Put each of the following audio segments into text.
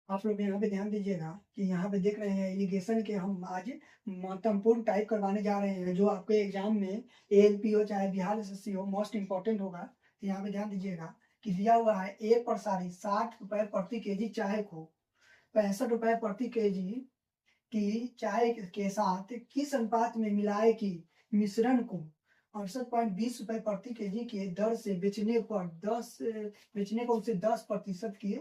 आप लोग यहाँ पे ध्यान दीजिएगा कि यहाँ पे देख रहे हैं इरिगेशन के हम आज महत्वपूर्ण टाइप करवाने जा रहे हैं, जो आपके एग्जाम में एएलपी हो चाहे बिहार एसएससी हो, मोस्ट इंपॉर्टेंट होगा। तो यहाँ पे ध्यान दीजिएगा कि दिया हुआ है एक प्रसारी 60 रुपए प्रति केजी चाय को 65 रुपए प्रति केजी की चाय के साथ किस अनुपात में मिलाए कि मिश्रण को 68.20 रुपए प्रति केजी के दर से बेचने पर 10% की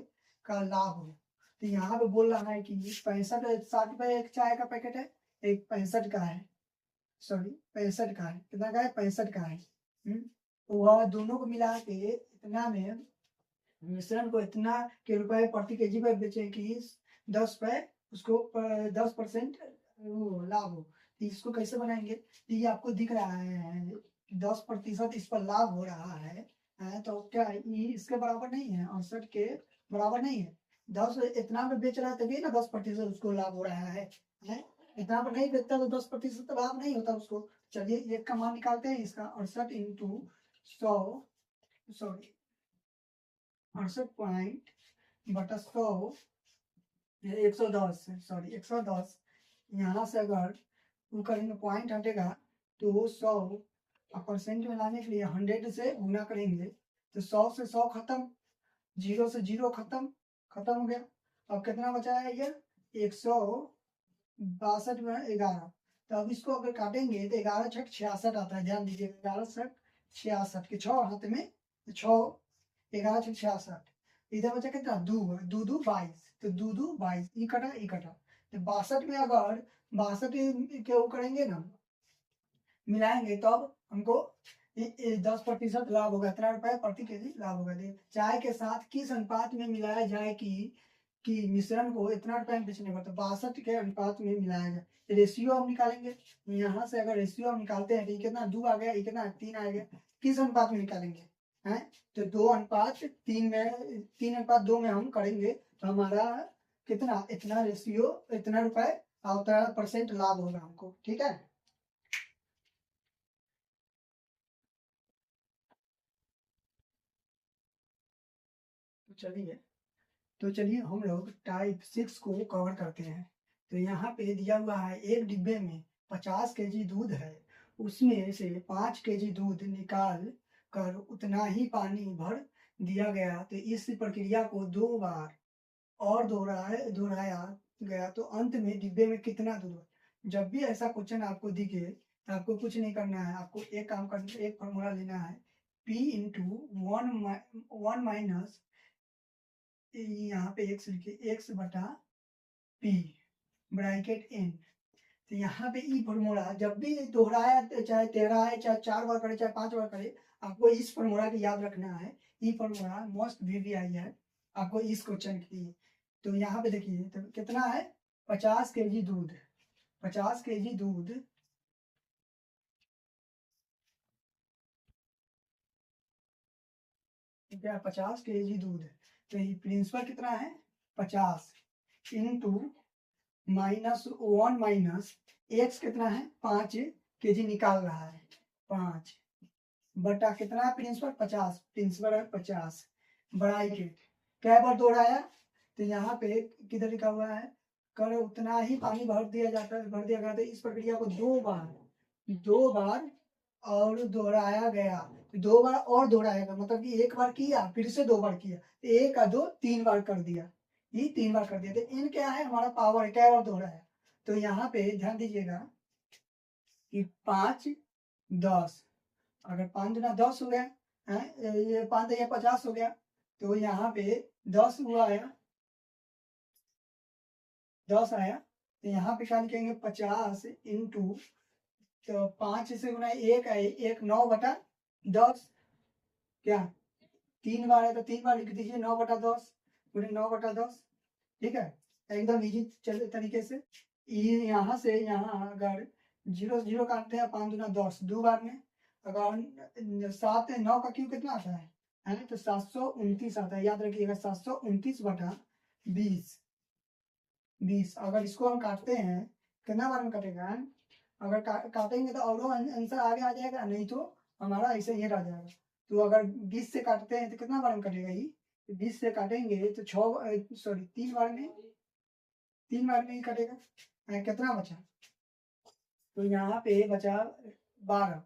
का लाभ हो। तो यहाँ पे बोल रहा है कि 65 60 रुपए एक चाय का पैकेट है, एक 65 का है, सॉरी 65 का है, कितना का है 65 का है। तो वह दोनों को मिला के इतना में मिश्रण को इतना के रुपए प्रति केजी पे बेचे कि 10 रुपए उसको 10% लाभ हो। तो इसको कैसे बनाएंगे? तो ये आपको दिख रहा है 10% इस पर लाभ हो रहा है। तो क्या ये इसके बराबर नहीं है? 68 के बराबर नहीं है। 10 इतना में बेच रहा है तभी ना 10% उसको लाभ हो रहा है? इतना पर नहीं बेचता तो 10% लाभ नहीं होता उसको। चलिए एक का मान निकालते हैं इसका 68 इंटू 100, सॉरी 68.100 110, सॉरी 110। यहाँ से अगर वो करेंगे पॉइंट हटेगा तो 100 और परसेंट में लाने के लिए 100 से गुना करेंगे तो 100 से 100 खत्म, 0 से 0 खत्म, खत्म हो गया। अब कितना बचा है ये 162 में 11। तो अब इसको अगर काटेंगे तो 11 छठ 66 आता है। ध्यान दीजिए 11 छठ 66 के 6 हाथ में 6, 11 छठ 66। इधर बचा कितना दो, दो दो 22, तो दो दो 22 ई कटा ई कटा। तो 62 में अगर 62 के वो करेंगे ना मिलाएंगे तब हमको 10% लाभ होगा, इतना रुपए प्रति केजी लाभ होगा। चाय के साथ किस अनुपात में मिलाया जाए कि मिश्रण को इतना रुपए में बेचने पर, तो 62 के अनुपात में मिलाया जाए। रेशियो हम निकालेंगे। यहाँ से अगर रेशियो हम निकालते हैं तो ये कितना 2 आ गया, ये कितना 3 आ गया। किस अनुपात में निकालेंगे हैं? तो 2:3 में, 3:2 में हम करेंगे तो हमारा कितना इतना रेशियो इतना रुपए और इतना परसेंट लाभ होगा हमको। ठीक है। चलिए तो चलिए हम लोग टाइप 6 को कवर करते हैं। तो यहाँ पे दिया हुआ है एक डिब्बे में 50 केजी दूध है, उसमें से 5 केजी दूध निकाल कर उतना ही पानी भर दिया गया। तो इस प्रक्रिया को 2 बार और दोहराया गया तो अंत में डिब्बे में कितना दूध है? जब भी ऐसा क्वेश्चन आपको दिखे तो आपको कुछ नहीं करना है, आपको एक काम करना, एक फॉर्मूला लेना है P इंटू 1 यहाँ पे एक्स लिखिए, एक्स बटा पी ब्रैकेट एन। तो यहाँ पे ई फॉर्मूला जब भी दोहराया, चाहे 13 है, चाहे 4 बार करे, चाहे 5 बार करे, आपको इस फॉर्मूला की याद रखना है। ई फॉर्मूला मोस्ट वीवीआई है आपको इस क्वेश्चन के लिए। तो यहाँ पे देखिए तो कितना है 50 केजी दूध, 50 केजी दूध क्या 50 केजी दूध है। तो ये प्रिंसिपल कितना है 50 इंटू -1 माइनस एक्स कितना है 5 केजी निकाल रहा है 5 बटा कितना है प्रिंसिपल 50, प्रिंसिपल है 50 ब्रैकेट क्या बार दोहराया तो यहाँ पे किधर लिखा हुआ है कर उतना ही पानी भर दिया जाता है, भर दिया गया। तो इस प्रक्रिया को 2 बार और दोहराया गया। तो 2 बार और दोहराया गया मतलब कि एक बार किया फिर से 2 बार किया, तो 1 और 2 3 बार कर दिया, ये 3 बार कर दिया। तो इन क्या है हमारा पावर क्या बार दोहराया। तो यहाँ पे ध्यान दीजिएगा कि 5 10, अगर 5 गुना 10 हो गया है, ये 5 या 50 हो गया। तो यहाँ पे 10 हुआ आया, 10 आया। तो यहाँ पे क्या लिखेंगे 50 इंटू, तो 5 से गुना 1 है, 1 9/10 क्या 3 बार है तो 3 बार लिख दीजिए 9/10 पूरे 9/10। ठीक है, एकदम इजी चल तरीके से। यहाँ से यहाँ अगर 0 से 0 काटते हैं 5 दूना 10 2 बार में, अगर 7 9 का क्यों कितना आता है ना, तो 729 आता है। याद रखिएगा 729/20 20। अगर इसको हम काटते हैं कितना बार में कटेगा, अगर काटेंगे तो और आंसर आगे आ जाएगा, नहीं तो हमारा ऐसे ही रह जाएगा। तो अगर 20 से काटते हैं तो कितना बार में कटेगा ये 20 से काटेंगे तो 3 बार में, 3 बार में ही कटेगा। कितना बचा? तो यहाँ पे बचा 12,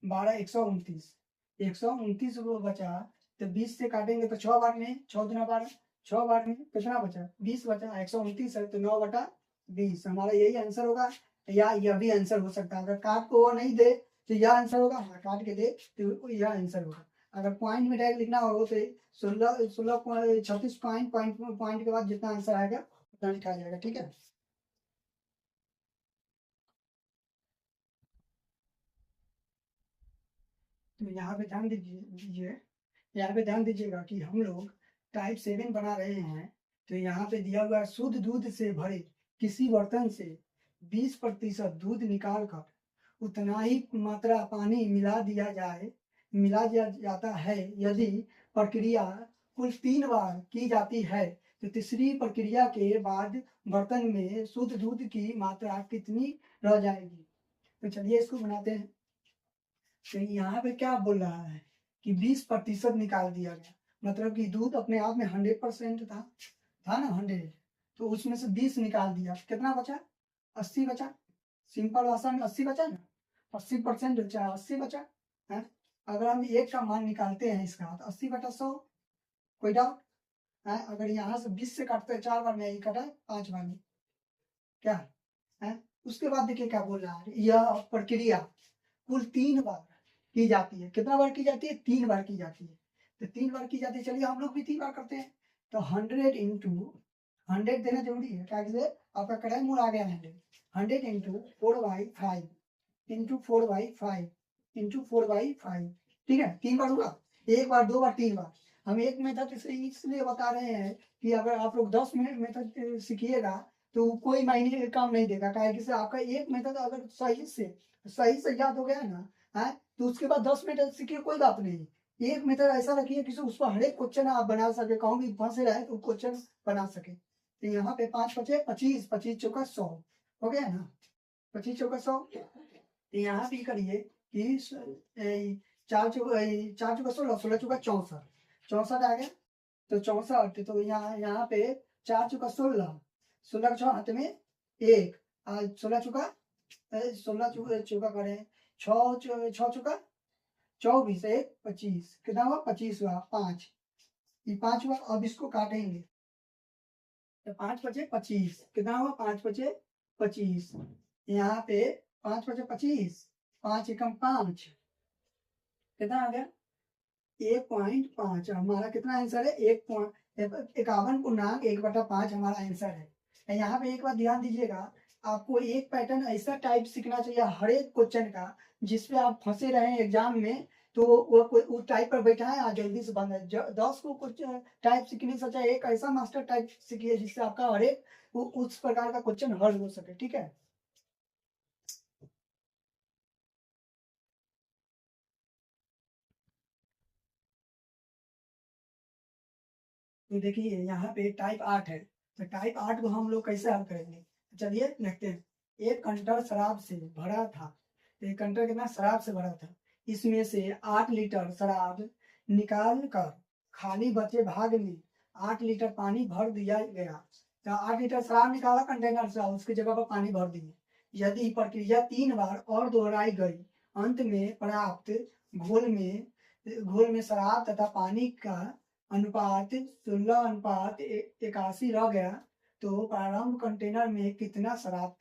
12 129, 129 वो बचा। तो 20 से काटेंगे तो 6 बार में, 6 दुना 12, 6 बार में कितना बचा? 20 बचा। 129 है तो 9/20 हमारा यही आंसर होगा। या यह भी आंसर हो सकता है, अगर काट को वो नहीं दे तो यह आंसर होगा, हाँ काट के दे तो यह आंसर होगा। अगर पॉइंट में डायरेक्ट लिखना हो तो 36 पॉइंट, पॉइंट के बाद जितना आंसर आएगा उतना लिखा जाएगा, ठीक है। तो यहाँ पे ध्यान दीजिए, यहाँ पे ध्यान दीजिएगा कि हम लोग टाइप 7 बना रहे हैं। तो यहाँ पे दिया हुआ है, शुद्ध दूध से भरे किसी बर्तन से 20% दूध निकाल कर उतना ही मात्रा पानी मिला दिया जाता है। यदि प्रक्रिया कुल 3 बार की जाती है तो तीसरी प्रक्रिया के बाद बर्तन में शुद्ध दूध की मात्रा कितनी रह जाएगी। तो चलिए इसको बनाते हैं। तो यहाँ पे क्या बोल रहा है कि 20% निकाल दिया गया, मतलब कि दूध अपने आप में 100% था ना 100, तो उसमें से 20 निकाल दिया, कितना बचा? 80 बचा। सिंपल भाषा में 80 बचा ना, 80% बचा, 80 बचा है। अगर हम एक का मान निकालते हैं इसका तो 80/100, कोई डाउट है? अगर यहाँ से 20 से काटते हैं 4 बार में, यही कटा 5 बार में, क्या है? उसके बाद देखिए क्या बोल रहा है, यह प्रक्रिया कुल 3 बार की जाती है। कितना बार की जाती है? 3 बार की जाती है। तो 3 बार की जाती है, चलिए हम लोग भी 3 बार करते हैं। तो 100 इंटू 100 देना जरूरी है, क्या से आपका कढ़ाई मूड आ गया है। 100 इंटू 4/5 इंटू 4/5 इंटू 4/5, ठीक है। 3 बार होगा, 1 बार 2 बार 3 बार। हम एक मेथड से इसलिए बता रहे हैं कि अगर आप लोग 10 मेथड सीखिएगा तो कोई मायने काम नहीं देगा, क्या से आपका एक मेथड अगर सही से याद हो गया ना, है, तो उसके बाद 10 मेथड सीखिए, कोई बात नहीं। एक मेथड ऐसा रखिए कि उस पर हर एक क्वेश्चन आप बना सके, कहूँ भी फंसे रहे तो क्वेश्चन बना सके। तो यहाँ पे 5 बचे 25, 25 चौका 100 हो गया ना, 25 चौका 100। तो यहाँ भी करिए कि 4 चौका 16, 16 चौका 64, 64 आ गया। तो 64, तो यहाँ पे 4 चौका 16, 16 का 6 हाथ में 1, 16 चौका 16 चौका करें, 6 चौका 24, 1 25, कितना हुआ? 25 हुआ। 5, ये 5 हुआ। अब इसको काटेंगे तो 5 बचे 25, कितना हुआ? 5 बचे 25। यहाँ पे 5 बचे 25, 5 एकम 5, कितना आ गया? 1.5। हमारा कितना आंसर है? 51.1/5 हमारा आंसर है। यहाँ पे एक बात ध्यान दीजिएगा, आपको एक पैटर्न ऐसा टाइप सीखना चाहिए हर एक क्वेश्चन का जिसपे आप फंसे रहे एग्जाम में, तो वो टाइप पर बैठा है आज जल्दी से बंद है। 10 को क्वेश्चन टाइप सीखने से अच्छा एक ऐसा मास्टर टाइप सीखिए जिससे आपका हर एक उस प्रकार का क्वेश्चन हल हो सके, ठीक है। तो देखिए यहाँ पे टाइप 8 है, तो टाइप 8 को हम लोग कैसे हल करेंगे? चलिए देखते हैं। एक कंटर शराब से भरा था, एक कंटर कितना शराब से भरा था, इसमें से 8 लीटर शराब निकाल कर खाली बचे भाग में 8 लीटर पानी भर दिया गया। तो 8 लीटर शराब निकाला कंटेनर से, उसकी जगह पर पानी भर दिए। यदि प्रक्रिया 3 बार और दोहराई गई, अंत में पर्याप्त घोल में शराब तथा पानी का अनुपात 16:81 रह गया, तो प्रारंभ कंटेनर में कितना शराब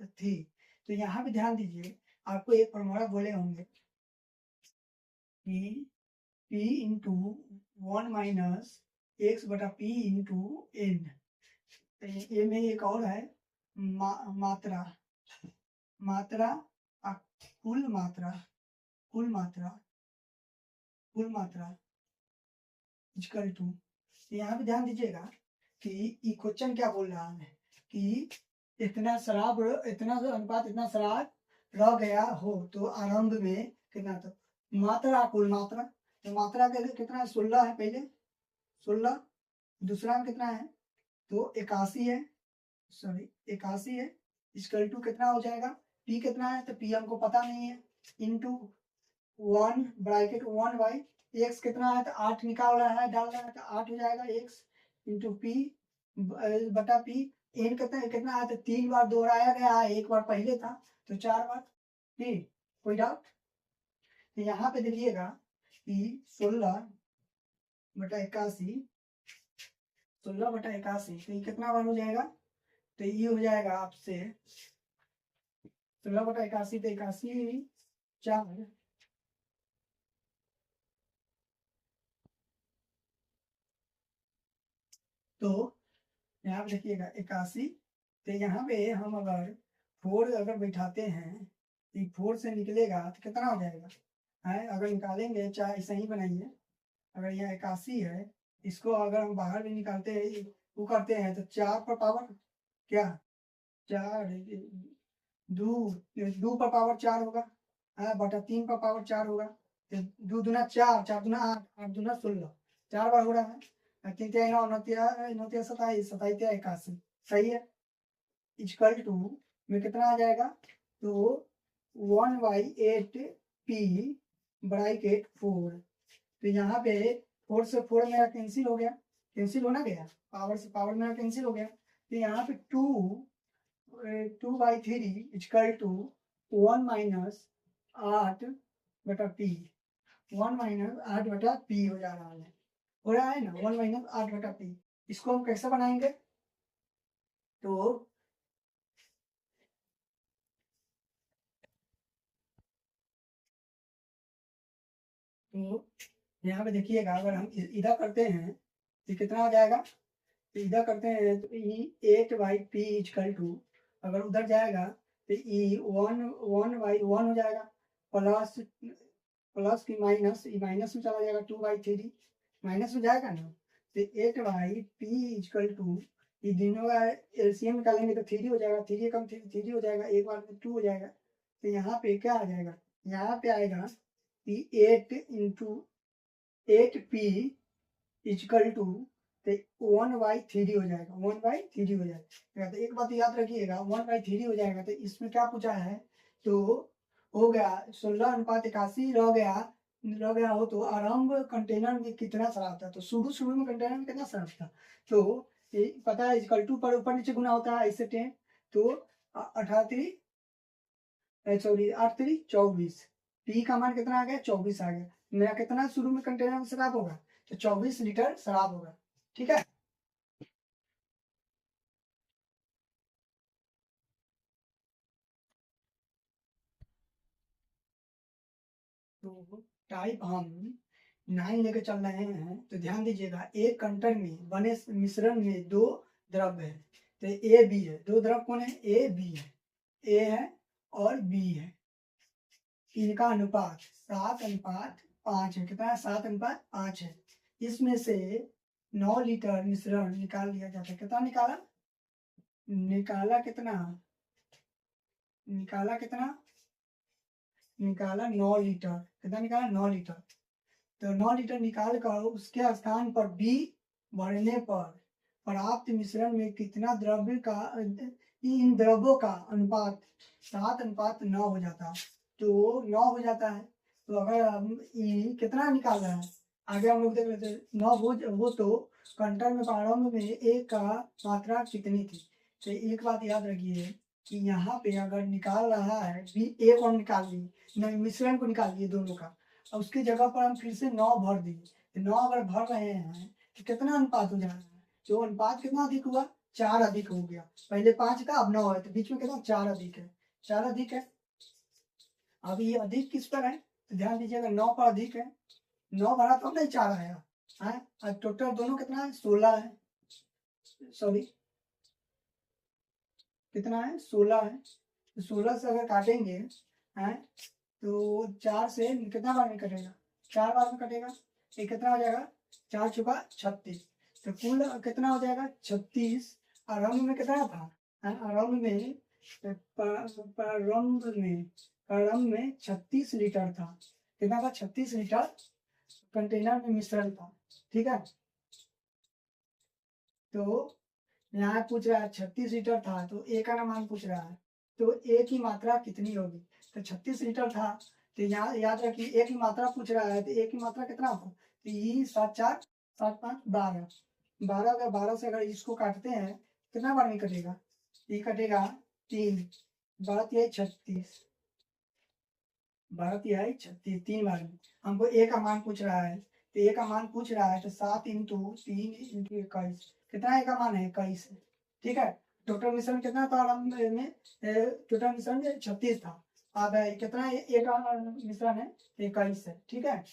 थी। तो यहाँ पे ध्यान दीजिए, आपको एक फॉर्मूला बोले होंगे कि P इंटू 1 माइनस एक्स बटा P इंटू एन। ए में एक और है मात्रा, मात्रा कुल मात्रा, कुल मात्रा, कुल मात्रा इक्वल टू। यहाँ पे ध्यान दीजिएगा कि ये क्वेश्चन क्या बोल रहा है कि इतना शराब, इतना अनुपात, इतना शराब रह गया हो तो आरंभ में कितना, तो मात्रा कुल मात्रा, तो मात्रा के कितना है? 16 है पहले, 16। दूसरा में कितना है? तो 81 है, सॉरी 81 है। इक्वल टू कितना हो जाएगा? पी कितना है? तो पी हमको पता नहीं है, इंटू 1 ब्रैकेट 1/, एक्स कितना है तो 8 निकाल रहा है, डाल रहा है तो 8 हो जाएगा एक्स इंटू पी बटा पी। एन कितना है तो 3 बार दोहराया गया है, एक बार पहले था तो 4 बार। ठीक, कोई डाउट? तो यहाँ पे देखिएगा कि 16/81, 16/81 तो ये कितना बार हो जाएगा तो ये हो जाएगा आपसे 16/81 तो 81 4, तो यहाँ पे देखिएगा 81। तो यहाँ पे हम अगर 4 अगर बैठाते हैं तो 4 से निकलेगा तो कितना हो जाएगा है, अगर निकालेंगे चाहे ऐसा ही बनाइए। अगर यहाँ 81 है, इसको अगर हम बाहर भी निकालते हैं वो करते हैं तो 4 पर पावर क्या 4 दो, 2 पर पावर 4 होगा, बटा 3 पर पावर 4 होगा। तो 2 दूना 4, 4 दूना 8, 8 दूना 16, 4 बार हो रहा है। 3 3 9 9 9 27, 27 81, सही है। इक्वल टू में कितना आ जाएगा तो 1/8 पी ब्रैकेट 4। तो यहाँ पे 4 से 4 मेरा कैंसिल हो गया, कैंसिल होना गया, पावर से पावर मेरा कैंसिल हो गया। तो यहाँ पे 2/3 equal to 1 minus 8/p, 1 minus 8/p हो जा रहा है, हो रहा है ना 1 माइनस 8/p। इसको हम कैसे बनाएंगे तो यहाँ पे देखिएगा अगर हम इधर करते हैं तो कितना हो जाएगा, तो इधर करते हैं तो ई 8/p इक्वल टू, अगर उधर जाएगा तो ई 1 हो जाएगा, प्लस प्लस की माइनस, ई माइनस में चला जाएगा 2/3 माइनस में जाएगा ना, तो 8/p इक्वल टू ये दोनों का एलसीएम निकालेंगे तो 3 हो जाएगा, 3 कम 3 हो जाएगा, एक बार में 2 हो जाएगा। तो यहाँ पे क्या आ जाएगा, यहाँ पे आएगा कि 8 इंटू 8p इक्वल टू तो 1/3 हो जाएगा, 1/3 हो जाएगा। तो एक बात याद रखिएगा 1/3 हो जाएगा। तो इसमें क्या पूछा है तो हो गया 16/81 रह गया हो तो आरंभ कंटेनर में कितना शराब था, तो शुरू में कंटेनर में कितना शराब था तो ये पता है, इक्वल टू पर ऊपर नीचे गुना होता है ऐसे 10, तो 88 सॉरी 8×3 24, पी का मान कितना आ गया 24 आ गया। मेरा कितना शुरू में कंटेनर में शराब होगा तो 24 लीटर शराब होगा, ठीक है। तो टाइप हम 9 लेके चल रहे हैं, तो ध्यान दीजिएगा एक कंटेनर में बने मिश्रण में 2 द्रव है, तो ए बी है, 2 द्रव कौन है ए बी है, ए है और बी है। इनका अनुपात 7:5 है, कितना है 7:5 है। इसमें से 9 लीटर मिश्रण निकाल लिया जाता है, कितना निकाला, निकाला कितना, निकाला कितना, निकाला 9 लीटर, कितना निकाला 9 लीटर। तो 9 लीटर निकाल कर उसके स्थान पर बी भरने पर प्राप्त मिश्रण में कितना द्रव्य का, इन द्रव्यों का अनुपात 7:9 हो जाता है, तो 9 हो जाता है। तो अगर हम कितना निकाल रहा है आगे हम लोग देख लेते हैं, 9 वो तो कंटेनर में प्रारंभ में एक का मात्रा कितनी थी। तो एक बात याद रखिए कि यहाँ पे अगर निकाल रहा है बी, एक और निकाल ली मिश्रण को निकाल दिए दोनों का, और उसकी जगह पर हम फिर से 9 भर दिए। 9 अगर भर रहे हैं तो कितना अनुपात हो जा रहा है, जो अनुपात कितना अधिक हुआ 4 अधिक हो गया, पहले 5 था अब 9 है, तो बीच में कितना 4 अधिक है, 4 अधिक है। अब ये अधिक किस पर है तो ध्यान दीजिएगा 9 पर अधिक है, 9 भरा तो नहीं 4 आया है, और टोटल दोनों कितना है 16 है, सॉरी कितना है 16 है। तो 16 से अगर काटेंगे हैं तो 4 से कितना बार में कटेगा 4 बार में कटेगा, ये कितना हो जाएगा 4 छुपा 36, तो कुल कितना हो जाएगा 36। आरंभ में कितना था, आरंभ में प्रारंभ में 36 लीटर था, कितना था 36 लीटर कंटेनर में मिश्रण था, ठीक है। तो यहाँ पूछ रहा है 36 लीटर था तो ए का मान पूछ रहा है, तो ए की मात्रा कितनी होगी, तो 36 लीटर था तो यहाँ याद रखिए एक ही मात्रा पूछ रहा है, तो एक ही मात्रा कितना होगा, तो ये 7 4 7 5 12, 12 अगर 12 से अगर इसको काटते हैं कितना बार में कटेगा, ये कटेगा 3, 12 तिहाई 36, 12 तिहाई 36, 3 बार में। हमको ए का मान पूछ रहा है, तो ए का मान पूछ रहा है तो 7 इंटू 3 इंटू 21, कितना ए का मान है 21, ठीक है। टोटल मिश्रण कितना था आरंभ में, टोटल मिश्रण 36 था, अब कितना ए का मिश्रण है 21 है, ठीक है।